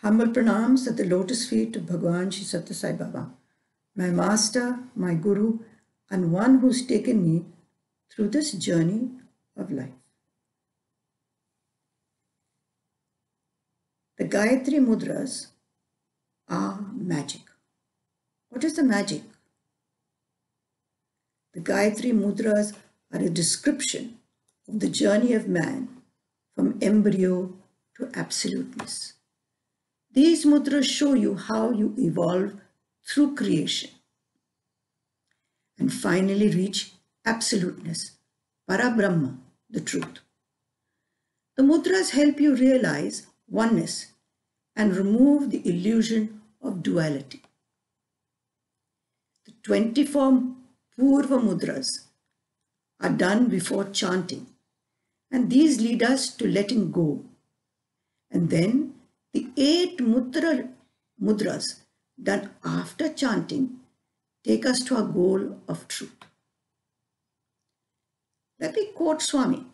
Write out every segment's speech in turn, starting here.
Humble pranams at the lotus feet of Bhagavan Shri Sathya Sai Baba, my master, my guru, and one who's taken me through this journey of life. The Gayatri Mudras are magic. What is the magic? The Gayatri Mudras are a description of the journey of man from embryo to absoluteness. These mudras show you how you evolve through creation and finally reach absoluteness, Parabrahman, the truth. The mudras help you realize oneness and remove the illusion of duality. The 24 Poorva Mudras are done before chanting, and these lead us to letting go. And then the 8 mudras done after chanting take us to our goal of truth. Let me quote Swami.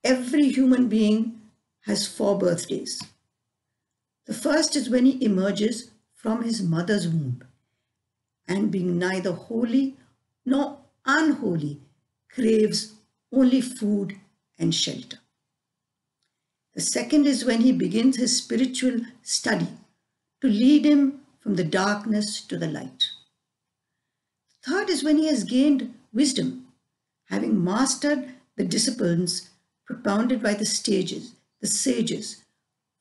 Every human being has 4 birthdays. The first is when he emerges from his mother's womb and being neither holy nor unholy, craves only food and shelter. The second is when he begins his spiritual study to lead him from the darkness to the light. The third is when he has gained wisdom, having mastered the disciplines propounded by the sages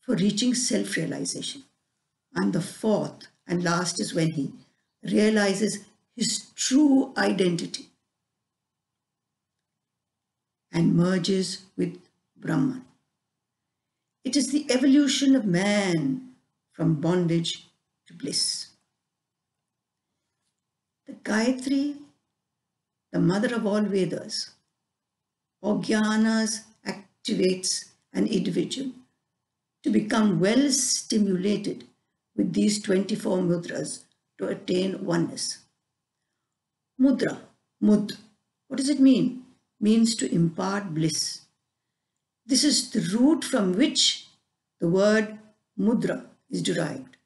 for reaching self-realization. And the fourth and last is when he realizes his true identity and merges with Brahman. It is the evolution of man from bondage to bliss. The Gayatri, the mother of all Vedas, or jnanas, activates an individual to become well stimulated with these 24 mudras to attain oneness. Mudra, mud, what does it mean? Means to impart bliss. This is the root from which the word mudra is derived.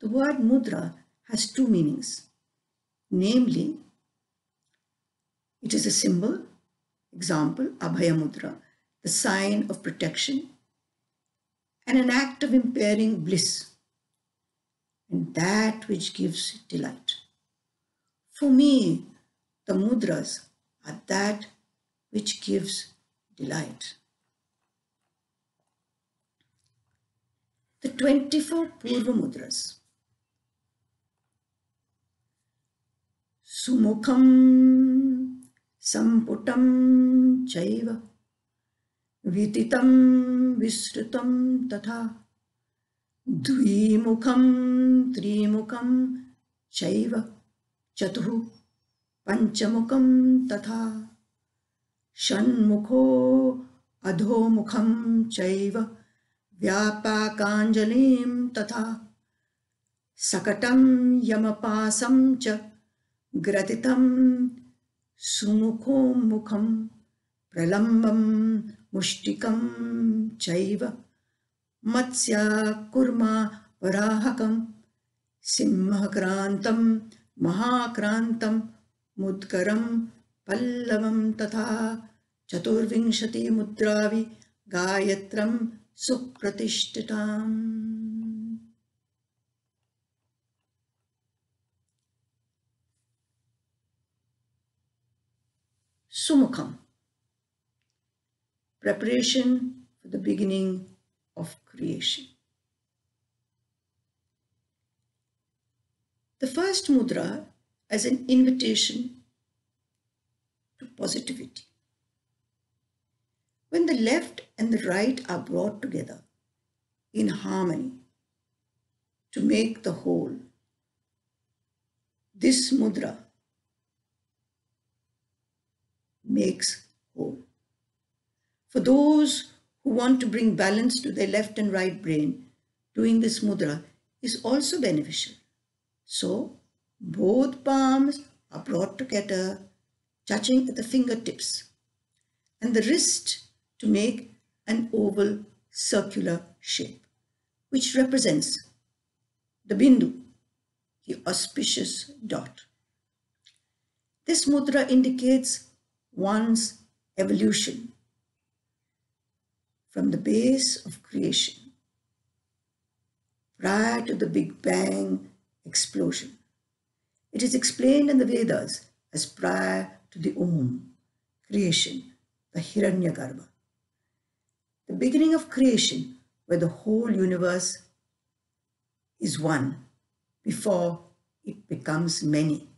The word mudra has 2 meanings. Namely, it is a symbol, example, Abhaya Mudra, the sign of protection, and an act of impairing bliss, and that which gives delight. For me, the mudras are that which gives delight. The 24 Poorva Mudras. Sumukham samputam chaiva vititam visrutam tatha dvimukham trimukham chaiva chatuhu panchamukham tatha Shanmukha adhomukham chaiva vyapakanjalim tatha sakatam yamapasam cha gratitam sumukhom mukham pralambam mushtikam chaiva matsya kurma varahakam simhakrantam mahakrantam mudkaram pallavam tatha chaturvinshati mudravi gayatram supratishtitam. Sumukham, preparation for the beginning of creation. The first mudra as an invitation to positivity. When the left and the right are brought together in harmony to make the whole, this mudra makes whole. For those who want to bring balance to their left and right brain, doing this mudra is also beneficial. So, both palms are brought together, touching at the fingertips, and the wrist to make an oval circular shape, which represents the bindu, the auspicious dot. This mudra indicates one's evolution from the base of creation prior to the Big Bang explosion. It is explained in the Vedas as prior to the Om, creation, the Hiranyagarbha. The beginning of creation, where the whole universe is one before it becomes many.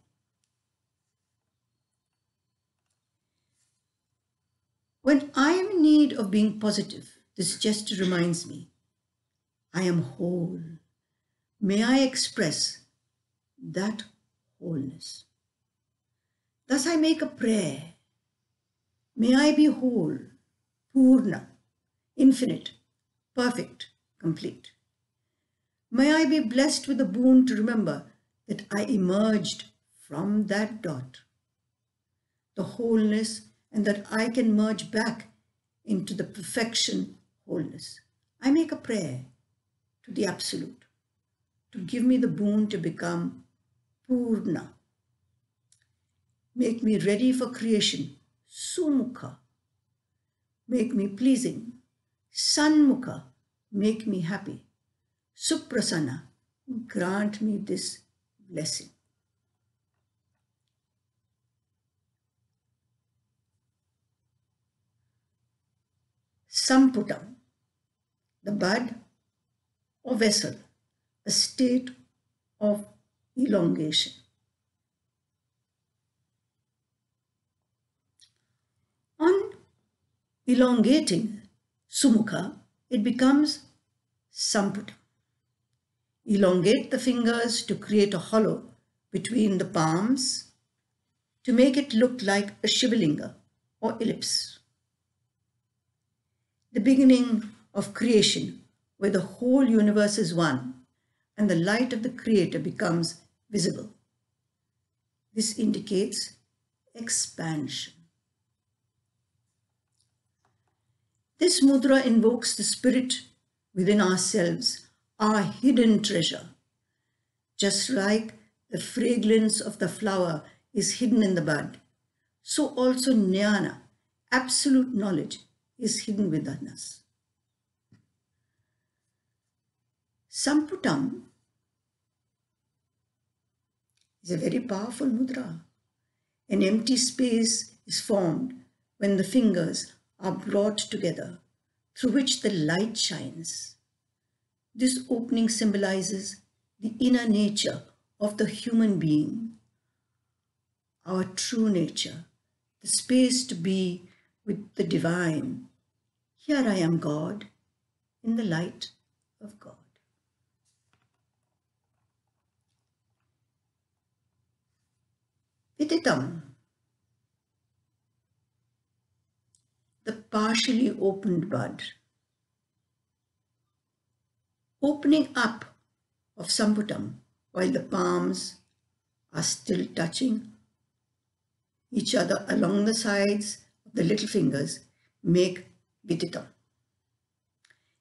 When I am in need of being positive, this gesture reminds me, I am whole. May I express that wholeness. Thus I make a prayer. May I be whole, Purna, infinite, perfect, complete. May I be blessed with the boon to remember that I emerged from that dot, the wholeness, and that I can merge back into the perfection wholeness. I make a prayer to the Absolute to give me the boon to become Purna. Make me ready for creation, Sumukha. Make me pleasing, Shanmukha. Make me happy, Suprasanna. Grant me this blessing. Samputam, the bud or vessel, a state of elongation. On elongating Sumukha, it becomes Samputam. Elongate the fingers to create a hollow between the palms to make it look like a Shivalinga or ellipse. The beginning of creation, where the whole universe is one and the light of the Creator becomes visible. This indicates expansion. This mudra invokes the spirit within ourselves, our hidden treasure. Just like the fragrance of the flower is hidden in the bud, so also jnana, absolute knowledge, is hidden within us. Samputam is a very powerful mudra. An empty space is formed when the fingers are brought together, through which the light shines. This opening symbolizes the inner nature of the human being, our true nature, the space to be with the divine. Here I am God, in the light of God. Viditam, the partially opened bud. Opening up of Samputam while the palms are still touching each other along the sides of the little fingers make Viditam.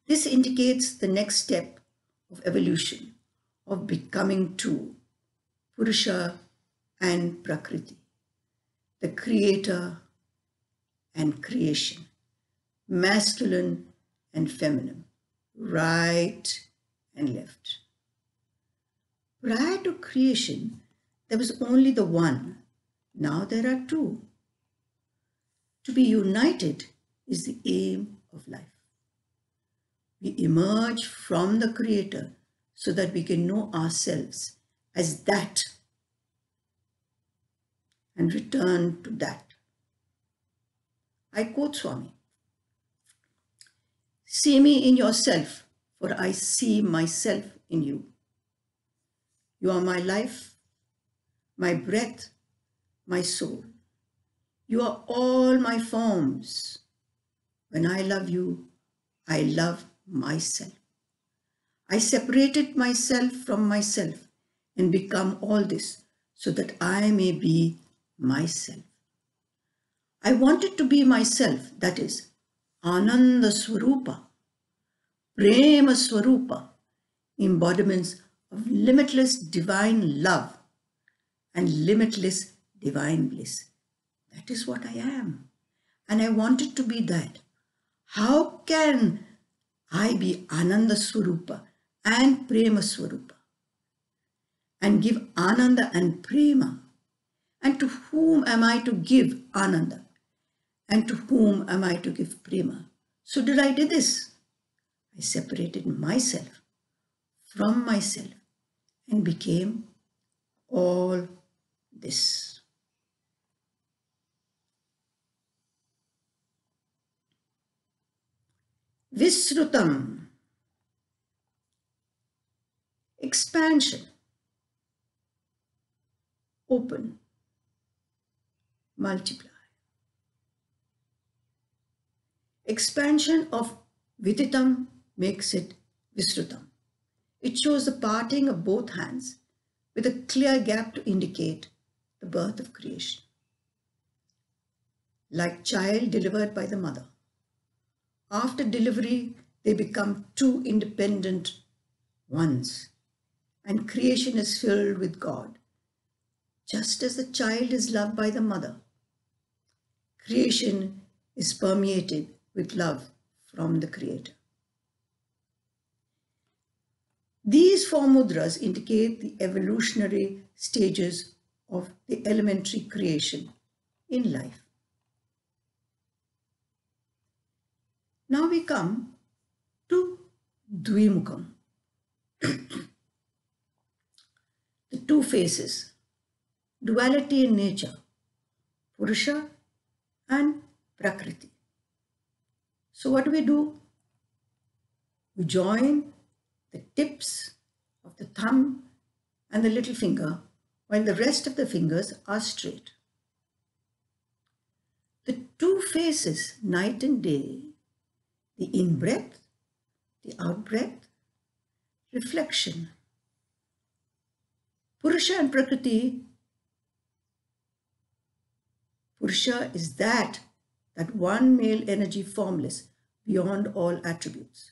This indicates the next step of evolution, of becoming two, Purusha and Prakriti, the creator and creation, masculine and feminine, right and left. Prior to creation, there was only the one. Now there are two. To be united is the aim of life. We emerge from the Creator so that we can know ourselves as that and return to that. I quote Swami, "See me in yourself, for I see myself in you. You are my life, my breath, my soul. You are all my forms. When I love you, I love myself. I separated myself from myself and become all this so that I may be myself. I wanted to be myself, that is, Ananda Swarupa, Prema Swarupa, embodiments of limitless divine love and limitless divine bliss. That is what I am. And I wanted to be that. How can I be Ananda Swarupa and Prema Swarupa and give Ananda and Prema? And to whom am I to give Ananda? And to whom am I to give Prema? So did I do this? I separated myself from myself and became all this. Visrutam, expansion, open, multiply. Expansion of Viditam makes it Visrutam. It shows the parting of both hands with a clear gap to indicate the birth of creation. Like child delivered by the mother. After delivery, they become two independent ones, and creation is filled with God. Just as the child is loved by the mother, creation is permeated with love from the Creator. These four mudras indicate the evolutionary stages of the elementary creation in life. Now we come to Dvimukham, the two faces, duality in nature, Purusha and Prakriti. So what do? We join the tips of the thumb and the little finger while the rest of the fingers are straight. The two faces, night and day, the in-breath, the out-breath, reflection. Purusha and Prakriti. Purusha is that one male energy formless beyond all attributes.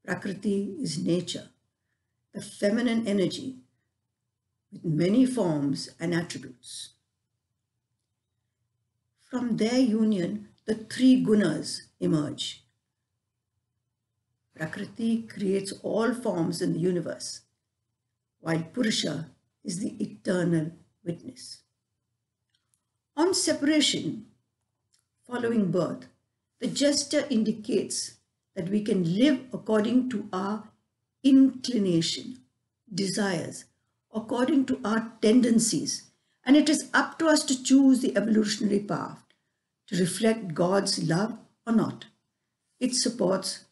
Prakriti is nature, the feminine energy with many forms and attributes. From their union, the three gunas emerge. Prakriti creates all forms in the universe, while Purusha is the eternal witness. On separation, following birth, the gesture indicates that we can live according to our inclination, desires, according to our tendencies, and it is up to us to choose the evolutionary path to reflect God's love or not. It supports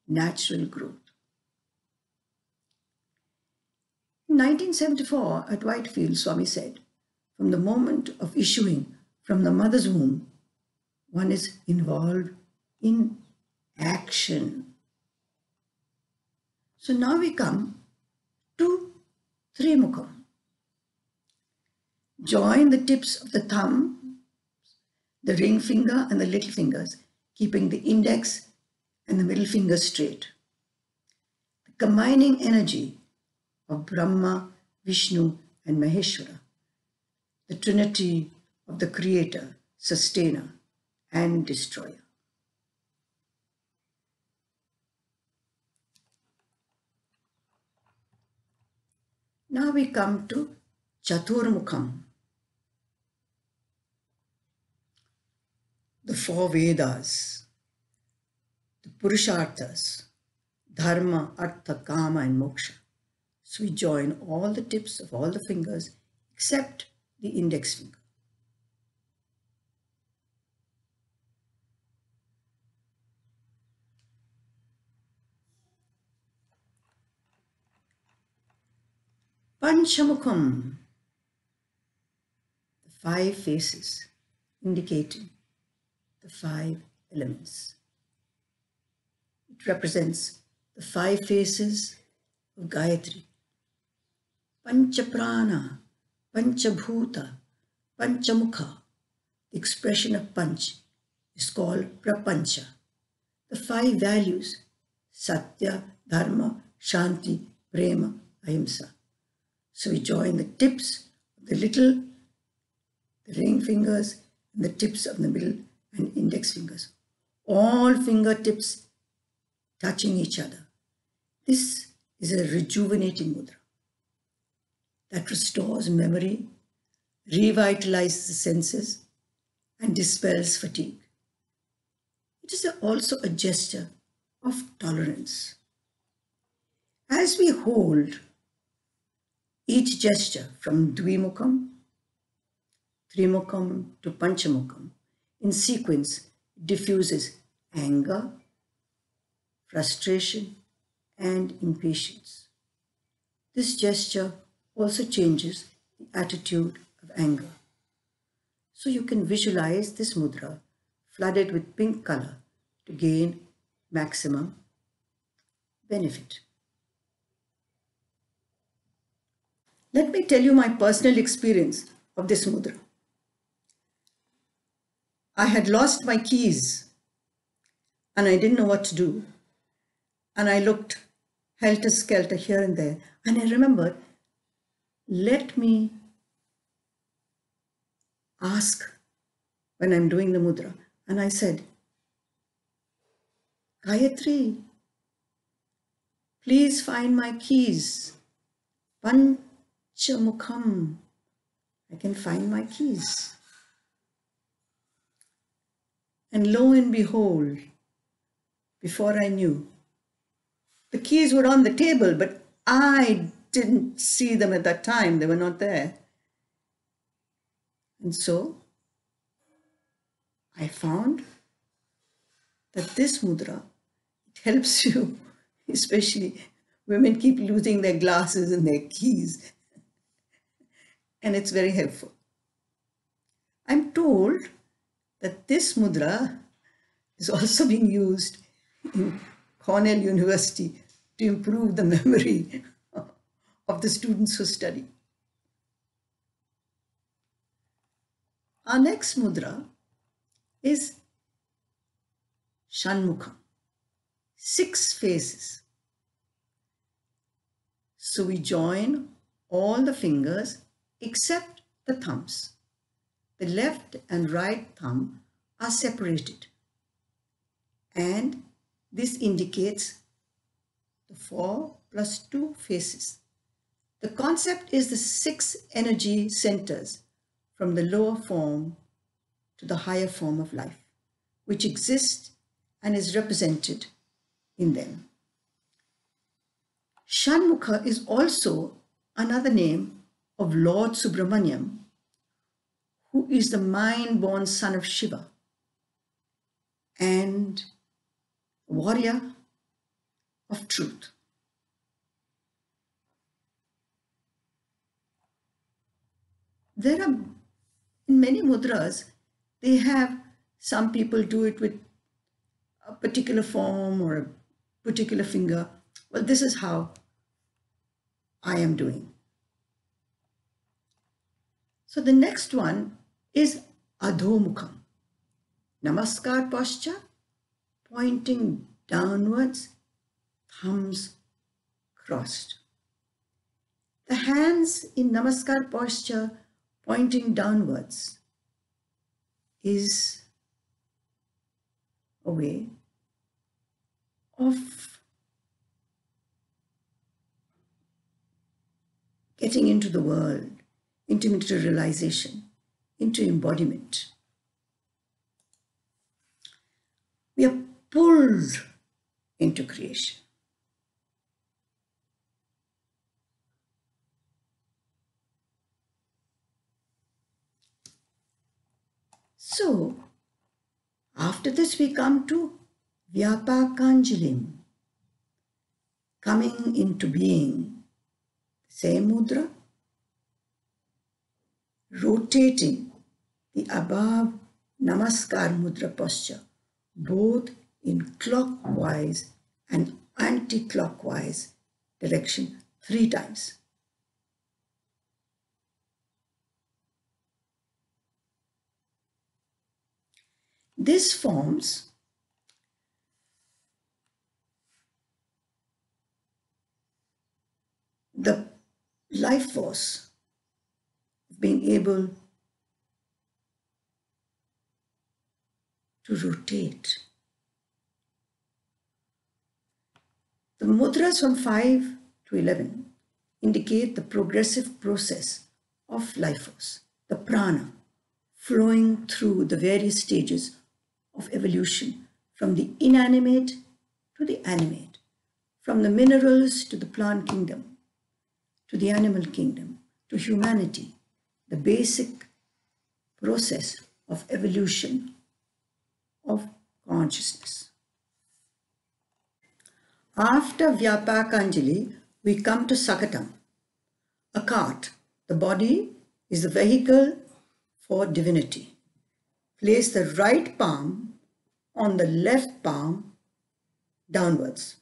natural growth. In 1974 at Whitefield, Swami said, from the moment of issuing from the mother's womb, one is involved in action. So now we come to Trimukham. Join the tips of the thumb, the ring finger and the little fingers, keeping the index and the middle finger straight. The combining energy of Brahma, Vishnu and Maheshwara, the trinity of the creator, sustainer and destroyer. Now we come to Chaturamukham, the four Vedas, the Purusharthas, Dharma, Artha, Kama and Moksha. So we join all the tips of all the fingers except the index finger. Panchamukham, the five faces indicating the five elements. It represents the five faces of Gayatri. Panchaprana, Panchabhuta, Panchamukha. The expression of Panch is called Prapancha. The five values, Sathya, Dharma, Shanti, Prema, Ahimsa. So we join the tips of the ring fingers, and the tips of the middle and index fingers. All fingertips touching each other. This is a rejuvenating mudra that restores memory, revitalizes the senses, and dispels fatigue. It is also a gesture of tolerance. As we hold each gesture from Dvimukham, Trimukham to Panchamukham, in sequence, it diffuses anger, frustration, and impatience. This gesture also changes the attitude of anger. So you can visualize this mudra flooded with pink color to gain maximum benefit. Let me tell you my personal experience of this mudra. I had lost my keys and I didn't know what to do. And I looked helter-skelter here and there. And I remembered, let me ask when I'm doing the mudra. And I said, Gayatri, please find my keys. Panchamukham. I can find my keys. And lo and behold, before I knew, the keys were on the table, but I didn't see them at that time. They were not there. And so I found that this mudra, it helps you, especially women keep losing their glasses and their keys. And it's very helpful. I'm told that this mudra is also being used in Cornell University to improve the memory of the students who study. Our next mudra is Shanmukha, 6 faces. So we join all the fingers except the thumbs. The left and right thumb are separated, and this indicates the 4 plus 2 faces. The concept is the 6 energy centers from the lower form to the higher form of life, which exists and is represented in them. Shanmukha is also another name of Lord Subramaniam, who is the mind-born son of Shiva and warrior of truth. There are, in many mudras, they have, some people do it with a particular form or a particular finger. Well, this is how I am doing. So the next one is Adhomukham. Namaskar posture, pointing downwards, thumbs crossed. The hands in Namaskar posture pointing downwards is a way of getting into the world, into materialization, into embodiment. We are pulled into creation. So, after this we come to Vyapakanjalim, coming into being. Same mudra, rotating the above Namaskar mudra posture, both in clockwise and anti-clockwise direction 3 times. This forms life force of being able to rotate. The mudras from 5 to 11 indicate the progressive process of life force, the prana, flowing through the various stages of evolution from the inanimate to the animate, from the minerals to the plant kingdom, to the animal kingdom, to humanity, the basic process of evolution of consciousness. After Vyapakanjali, we come to Sakatam, a cart. The body is the vehicle for divinity. Place the right palm on the left palm downwards.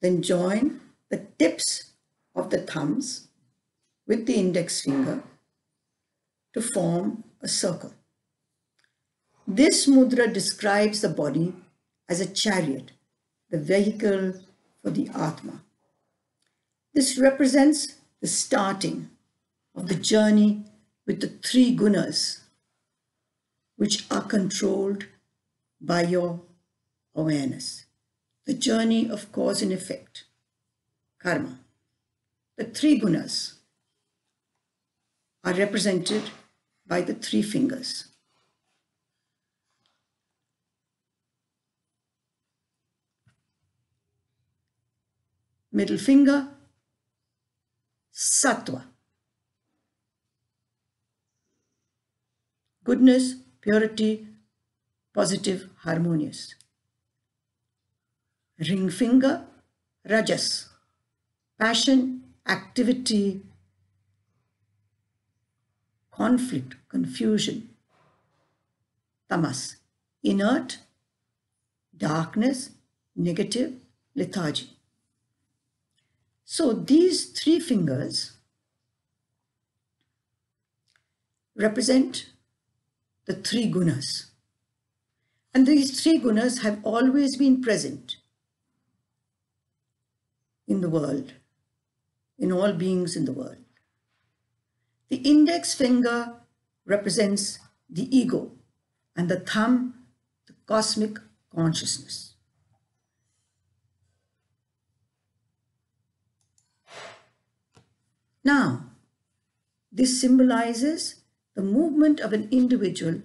Then join the tips of the thumbs with the index finger to form a circle. This mudra describes the body as a chariot, the vehicle for the Atma. This represents the starting of the journey with the three gunas, which are controlled by your awareness. The journey of cause and effect, karma. The three gunas are represented by the three fingers. Middle finger, sattva. Goodness, purity, positive, harmonious. Ring finger, rajas. Passion, activity, conflict, confusion. Tamas, inert, darkness, negative, lethargy. So these three fingers represent the three gunas. And these three gunas have always been present in the world, in all beings in the world. The index finger represents the ego and the thumb, the cosmic consciousness. Now, this symbolizes the movement of an individual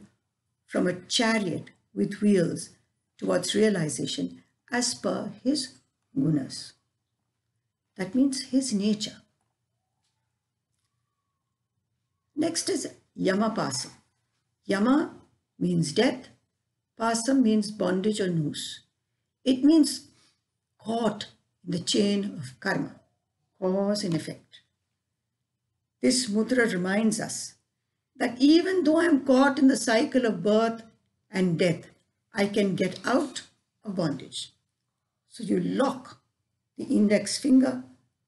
from a chariot with wheels towards realization as per his gunas. That means his nature. Next is Yamapasa. Yama means death. Pasa means bondage or noose. It means caught in the chain of karma, cause and effect. This mudra reminds us that even though I am caught in the cycle of birth and death, I can get out of bondage. So you lock the index finger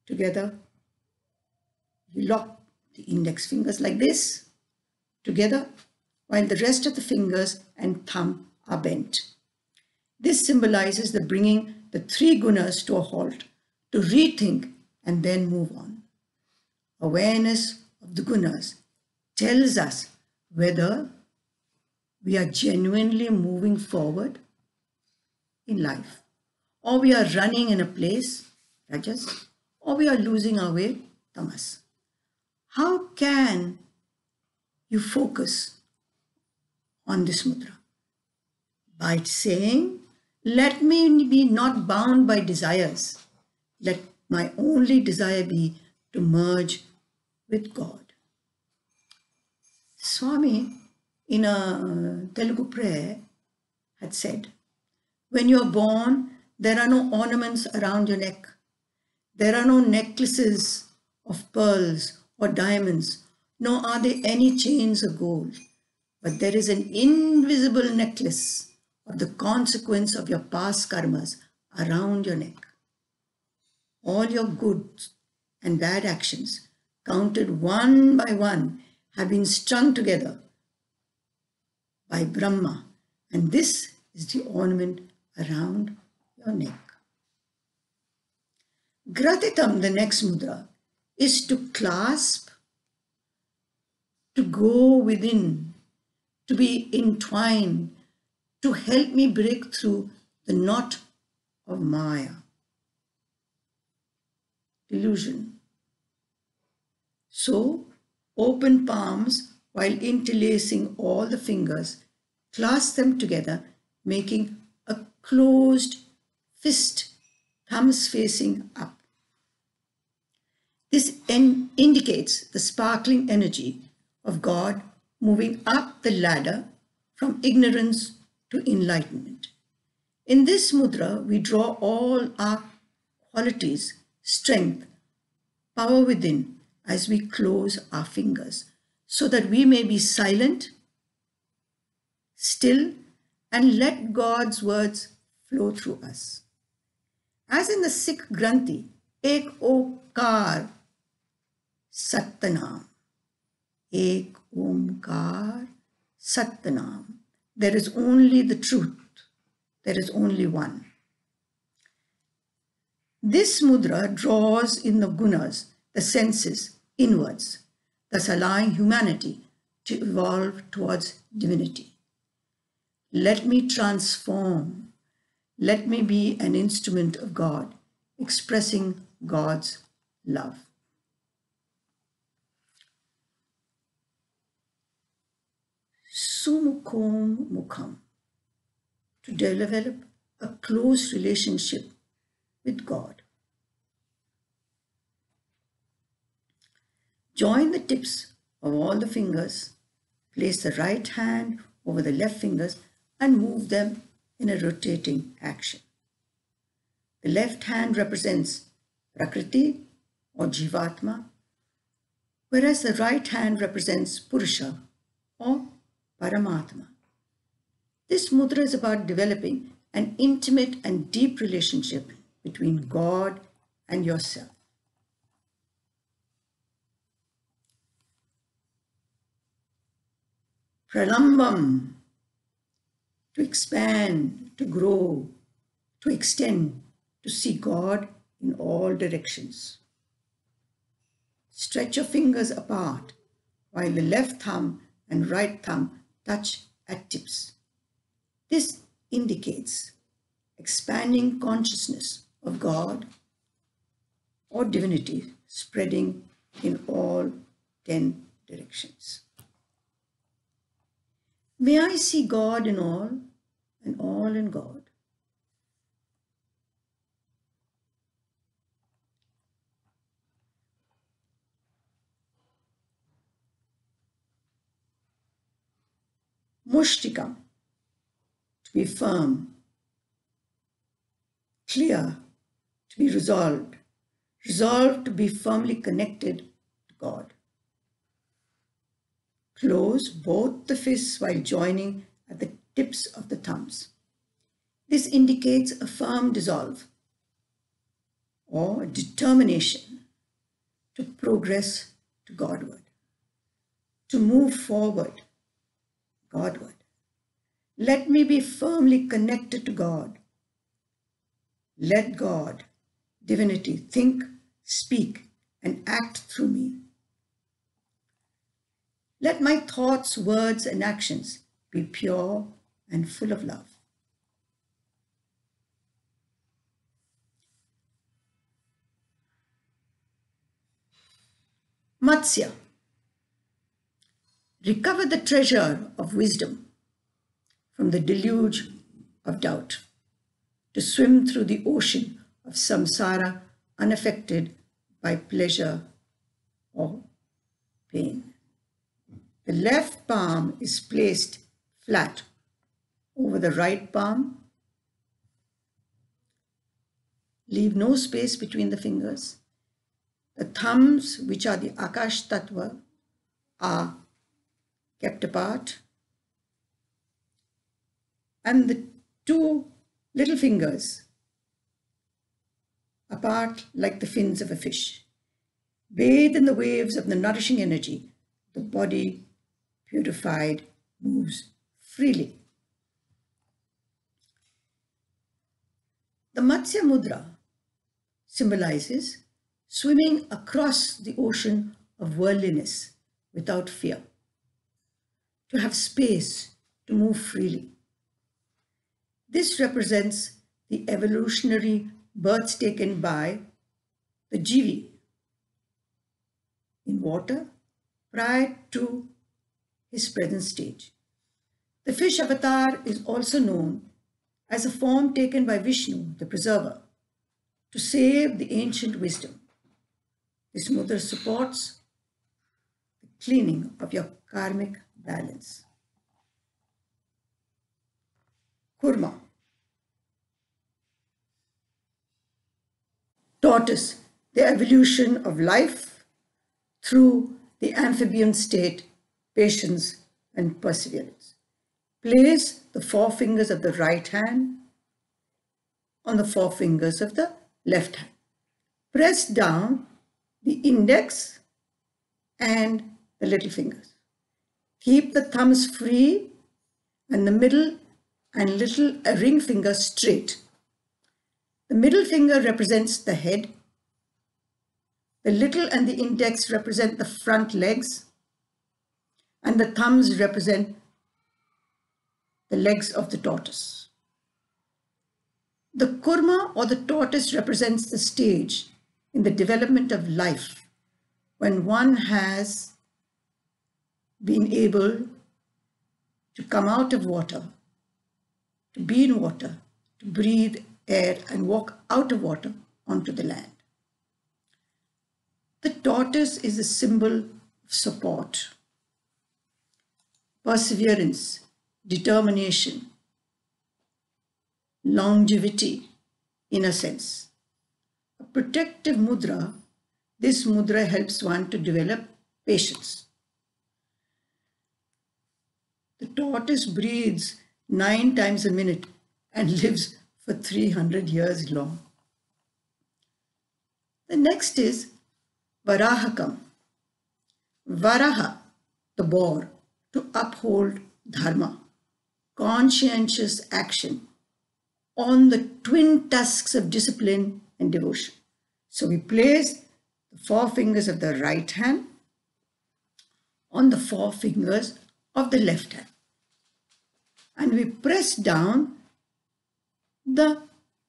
together. You lock the index fingers like this together, while the rest of the fingers and thumb are bent. This symbolizes the bringing the three gunas to a halt, to rethink and then move on. Awareness of the gunas tells us whether we are genuinely moving forward in life, or we are running in a place, rajas, or we are losing our way, tamas. How can you focus on this mudra? By saying, let me be not bound by desires. Let my only desire be to merge with God. Swami, in a Telugu prayer, had said, when you are born, there are no ornaments around your neck. There are no necklaces of pearls or diamonds, nor are there any chains of gold. But there is an invisible necklace of the consequence of your past karmas around your neck. All your good and bad actions, counted one by one, have been strung together by Brahma, and this is the ornament around your neck. Gratitam, the next mudra, is to clasp, to go within, to be entwined, to help me break through the knot of Maya, illusion. So, open palms while interlacing all the fingers, clasp them together, making a closed fist, thumbs facing up. This indicates the sparkling energy of God moving up the ladder from ignorance to enlightenment. In this mudra, we draw all our qualities, strength, power within as we close our fingers, so that we may be silent, still, and let God's words flow through us. As in the Sikh Granthi, Ek Omkar Satnam, Ek Omkar Satnam. There is only the truth. There is only one. This mudra draws in the gunas, the senses, inwards, thus allowing humanity to evolve towards divinity. Let me transform. Let me be an instrument of God, expressing God's love. Shanmukha, to develop a close relationship with God. Join the tips of all the fingers, place the right hand over the left fingers and move them in a rotating action. The left hand represents Prakriti or Jivatma, whereas the right hand represents Purusha or Paramatma. This mudra is about developing an intimate and deep relationship between God and yourself. Pralambam, to expand, to grow, to extend, to see God in all directions. Stretch your fingers apart while the left thumb and right thumb touch at tips. This indicates expanding consciousness of God or divinity spreading in all 10 directions. May I see God in all and all in God. Mushtikam, to be firm, clear, to be resolved, resolved to be firmly connected to God. Close both the fists while joining at the tips of the thumbs. This indicates a firm resolve or determination to progress to Godward, to move forward Godward. Let me be firmly connected to God. Let God, divinity, think, speak, and act through me. Let my thoughts, words, and actions be pure and full of love. Matsya, recover the treasure of wisdom from the deluge of doubt, to swim through the ocean of samsara unaffected by pleasure or pain. The left palm is placed flat over the right palm. Leave no space between the fingers. The thumbs, which are the Akash Tattva, are kept apart. And the two little fingers apart like the fins of a fish. Bathed in the waves of the nourishing energy, the body, purified, moves freely. The Matsya Mudra symbolizes swimming across the ocean of worldliness without fear, to have space to move freely. This represents the evolutionary births taken by the Jivi in water prior to his present stage. The fish avatar is also known as a form taken by Vishnu, the preserver, to save the ancient wisdom. This mudra supports the cleaning of your karmic balance. Kurma. Tortoise, the evolution of life through the amphibian state, patience and perseverance. Place the forefingers of the right hand on the forefingers of the left hand. Press down the index and the little fingers. Keep the thumbs free and the middle and little ring finger straight. The middle finger represents the head. The little and the index represent the front legs, and the thumbs represent the legs of the tortoise. The kurma or the tortoise represents the stage in the development of life when one has been able to come out of water, to be in water, to breathe air and walk out of water onto the land. The tortoise is a symbol of support, perseverance, determination, longevity in a sense. A protective mudra, this mudra helps one to develop patience. The tortoise breathes 9 times a minute and lives for 300 years long. The next is Varahakam. Varaha, the boar, to uphold dharma, conscientious action on the twin tusks of discipline and devotion. So we place the forefingers of the right hand on the forefingers of the left hand, and we press down the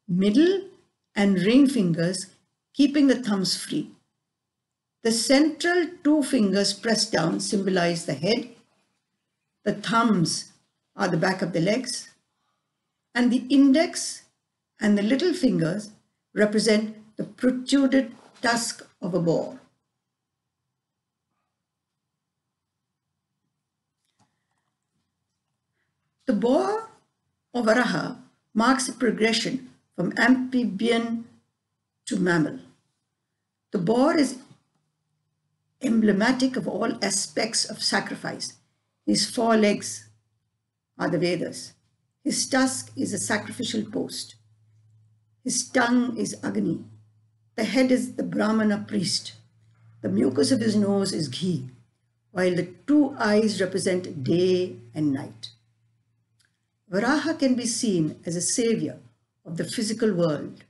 middle and ring fingers, keeping the thumbs free. The central 2 fingers pressed down symbolize the head. The thumbs are the back of the legs, and the index and the little fingers represent the protruded tusk of a boar. The boar or Varaha marks a progression from amphibian to mammal. The boar is emblematic of all aspects of sacrifice. His 4 legs are the Vedas. His tusk is a sacrificial post. His tongue is Agni. The head is the Brahmana priest. The mucus of his nose is ghee, while the 2 eyes represent day and night. Varaha can be seen as a savior of the physical world,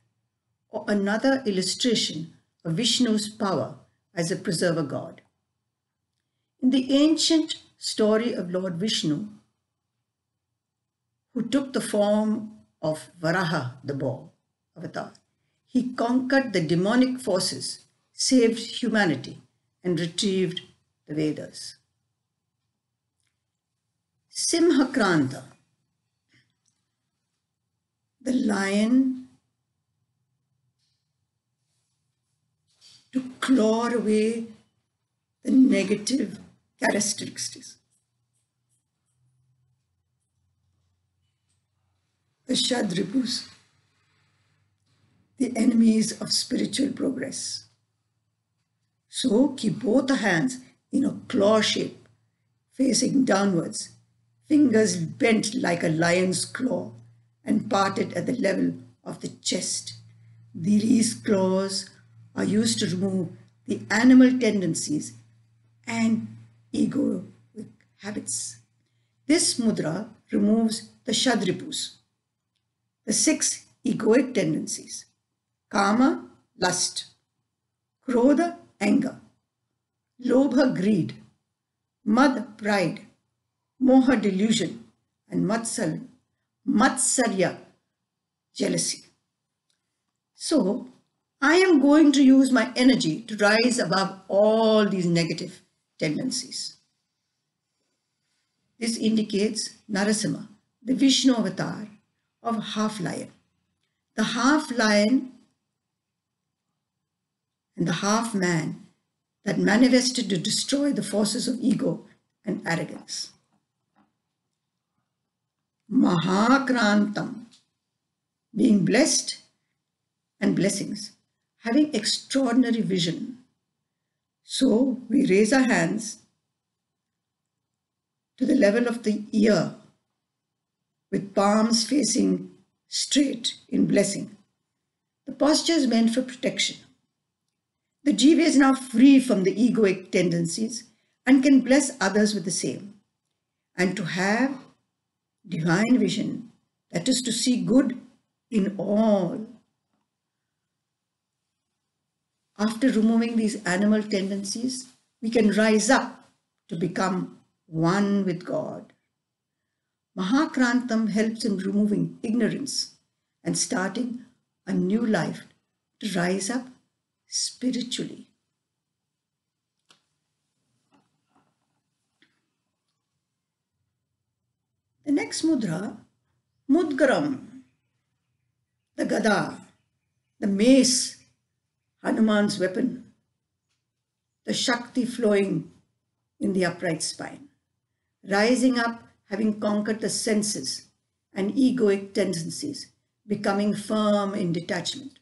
or another illustration of Vishnu's power as a preserver god. In the ancient story of Lord Vishnu, who took the form of Varaha, the boar avatar, he conquered the demonic forces, saved humanity, and retrieved the Vedas. Simhakranta, the lion, to claw away the negative characteristics. The Shadripus, the enemies of spiritual progress. So keep both the hands in a claw shape, facing downwards, fingers bent like a lion's claw and parted at the level of the chest. These claws are used to remove the animal tendencies and egoic habits. This mudra removes the Shadripus, the 6 egoic tendencies: Kama, lust; Krodha, anger. Lobha, greed. Mad, pride. Moha, delusion. And Matsarya, jealousy. So, I am going to use my energy to rise above all these negative tendencies. This indicates Narasimha, the Vishnu avatar of half-lion. The half-lion and the half-man that manifested to destroy the forces of ego and arrogance. Mahakrantam, being blessed and blessings, having extraordinary vision. So we raise our hands to the level of the ear with palms facing straight in blessing. The posture is meant for protection. The jiva is now free from the egoic tendencies and can bless others with the same. And to have divine vision, that is to see good in all. After removing these animal tendencies, we can rise up to become one with God. Mahakrantam helps in removing ignorance and starting a new life to rise up spiritually. The next mudra, Mudgaram, the Gada, the mace, Hanuman's weapon, the Shakti flowing in the upright spine, rising up having conquered the senses and egoic tendencies, becoming firm in detachment.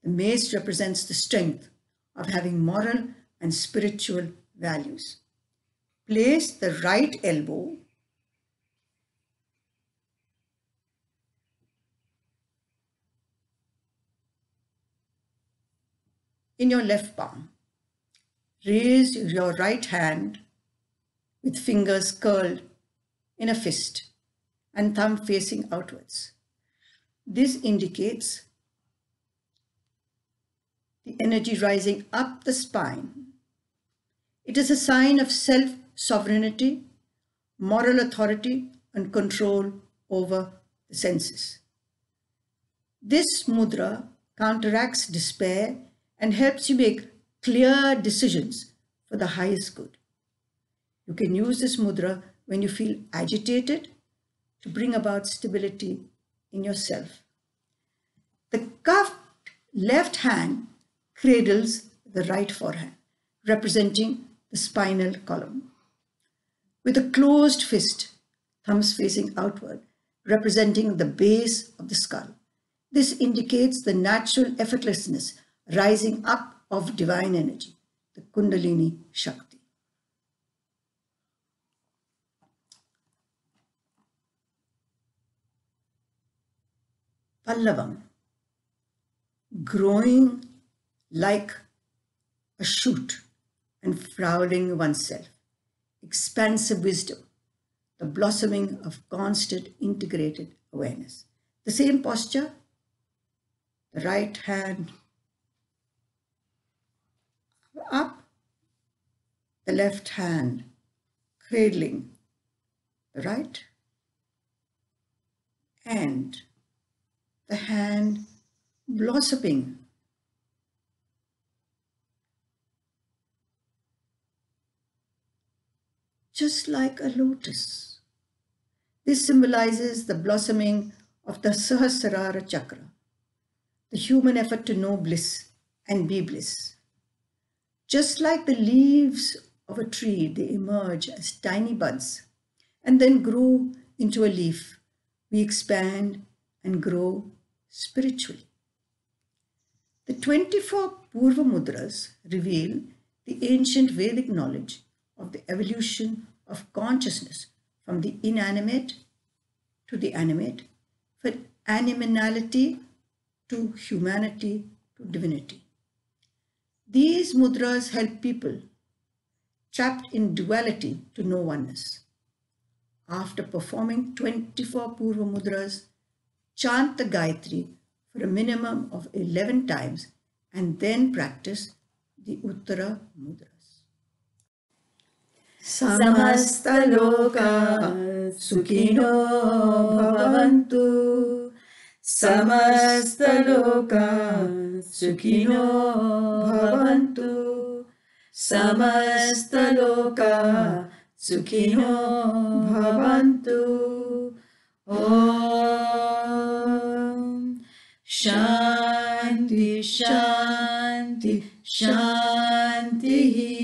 The mace represents the strength of having moral and spiritual values. Place the right elbow in your left palm. Raise your right hand with fingers curled in a fist and thumb facing outwards. This indicates the energy rising up the spine. It is a sign of self-sovereignty, moral authority, and control over the senses. This mudra counteracts despair and helps you make clear decisions for the highest good. You can use this mudra when you feel agitated to bring about stability in yourself. The cupped left hand cradles the right forehead, representing the spinal column. With a closed fist, thumbs facing outward, representing the base of the skull. This indicates the natural effortlessness rising up of divine energy, the Kundalini Shakti. Pallavam, growing like a shoot and flowering oneself. Expansive wisdom, the blossoming of constant integrated awareness. The same posture, the right hand up, the left hand cradling the right, and the hand blossoming just like a lotus. This symbolizes the blossoming of the Sahasrara chakra, the human effort to know bliss and be bliss. Just like the leaves of a tree, they emerge as tiny buds and then grow into a leaf. We expand and grow spiritually. The 24 Poorva Mudras reveal the ancient Vedic knowledge of the evolution of consciousness from the inanimate to the animate, from animality to humanity to divinity. These mudras help people trapped in duality to know oneness. After performing 24 Poorva Mudras, chant the Gayatri for a minimum of 11 times and then practice the Uttara Mudras. Samastaloka Sukhino Bhavantu. Samastaloka Sukhino Bhavantu. Samastaloka Sukhino Bhavantu. Om Shanti Shanti Shanti.